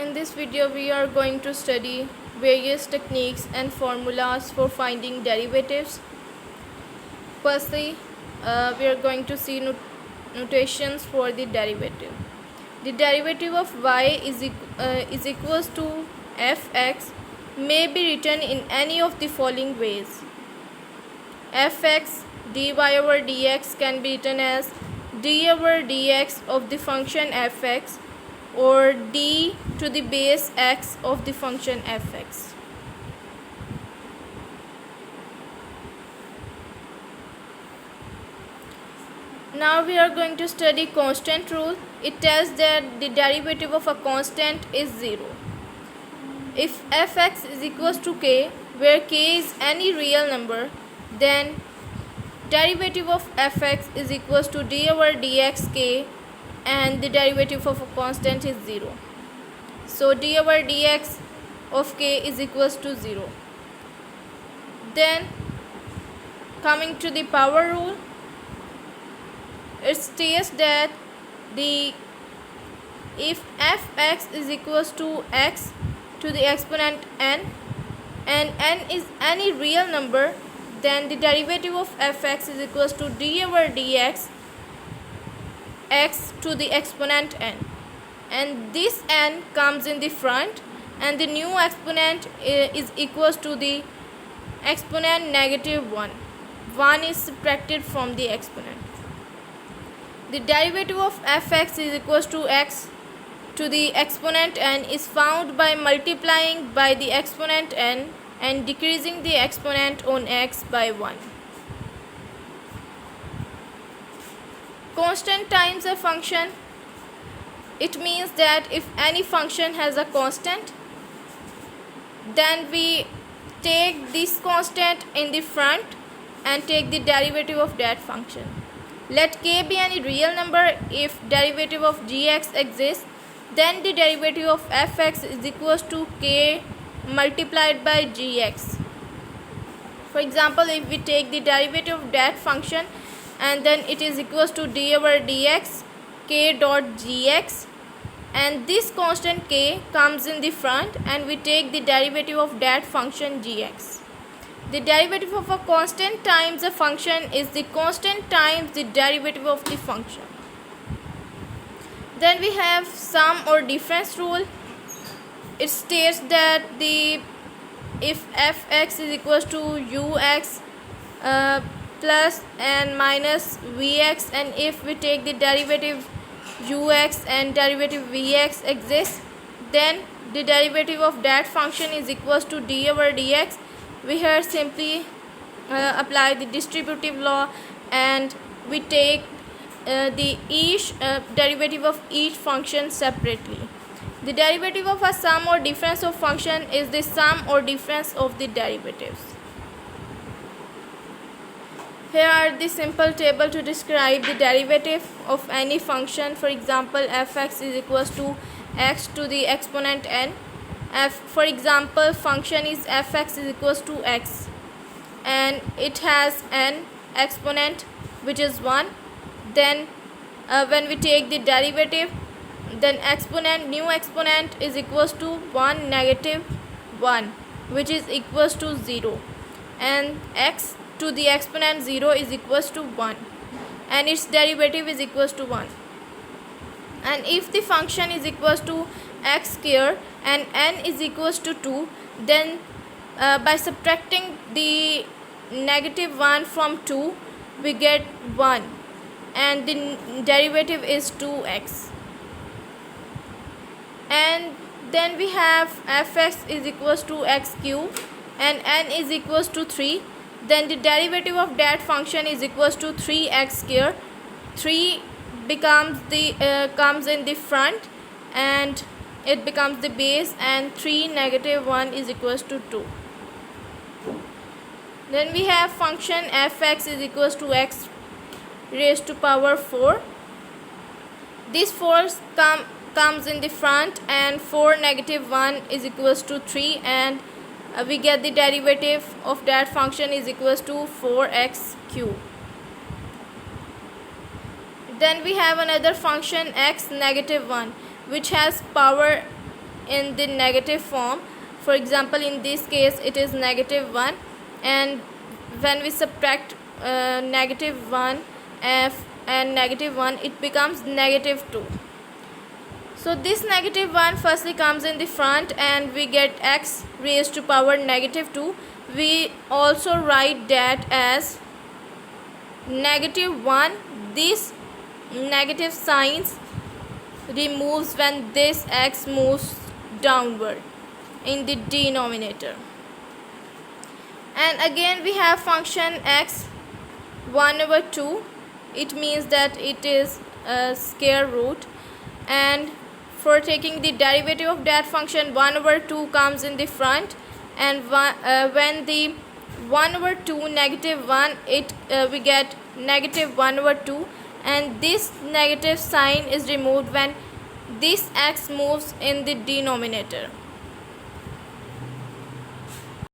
In this video we are going to study various techniques and formulas for finding derivatives. Firstly, we are going to see notations for the derivative. The derivative of y is equals to fx may be written in any of the following ways. Fx dy over dx can be written as d over dx of the function fx or d to the base x of the function fx. Now we are going to study constant rule. It tells that the derivative of a constant is 0. If fx is equals to k, where k is any real number, then derivative of fx is equals to d over dx k, and the derivative of a constant is 0. So d over dx of k is equals to 0. Then coming to the power rule, it states that if fx is equals to x to the exponent n and n is any real number, then the derivative of fx is equals to d over dx x to the exponent n, and this n comes in the front and the new exponent is equals to the exponent -1. 1 is subtracted from the exponent. The derivative of fx is equals to x to the exponent n is found by multiplying by the exponent n and decreasing the exponent on x by 1. Constant times a function. It means that if any function has a constant, then we take this constant in the front and take the derivative of that function. Let k be any real number. If derivative of gx exists, then the derivative of fx is equals to k multiplied by gx. For example, if we take the derivative of that function and then it is equals to d over dx k dot gx, and this constant k comes in the front and we take the derivative of that function gx. The derivative of a constant times a function is the constant times the derivative of the function. Then we have sum or difference rule. It states that if fx is equals to ux plus and minus vx, and if we take the derivative ux and derivative vx exists, then the derivative of that function is equals to d over dx. We here simply apply the distributive law and we take the each derivative of each function separately. The derivative of a sum or difference of function is the sum or difference of the derivatives. Here are the simple table to describe the derivative of any function. For example, fx is equals to x to the exponent n. For example, function is fx is equals to x and it has an exponent which is 1. Then when we take the derivative, then new exponent is equals to 1 negative 1, which is equals to 0, and x to the exponent 0 is equals to 1 and its derivative is equals to 1. And if the function is equals to x square and n is equals to 2, then by subtracting the -1 from 2 we get 1 and the derivative is 2x. And then we have fx is equals to x cube and n is equals to 3, then the derivative of that function is equals to 3x square. 3 becomes the comes in the front and it becomes the base, and 3 -1 is equals to 2. Then we have function fx is equals to x raised to power 4. This 4 comes in the front and 4 -1 is equals to 3, and we get the derivative of that function is equals to 4x cube. Then we have another function x -1 which has power in the negative form. For example, in this case it is -1, and when we subtract -1 and -1, it becomes -2. So this -1 firstly comes in the front, and we get x raised to power -2. We also write that as -1. This negative signs removes when this x moves downward in the denominator. And again we have function x 1/2. It means that it is a square root, and for taking the derivative of that function, 1/2 comes in the front, and when the 1/2 -1, we get -1/2, and this negative sign is removed when this x moves in the denominator.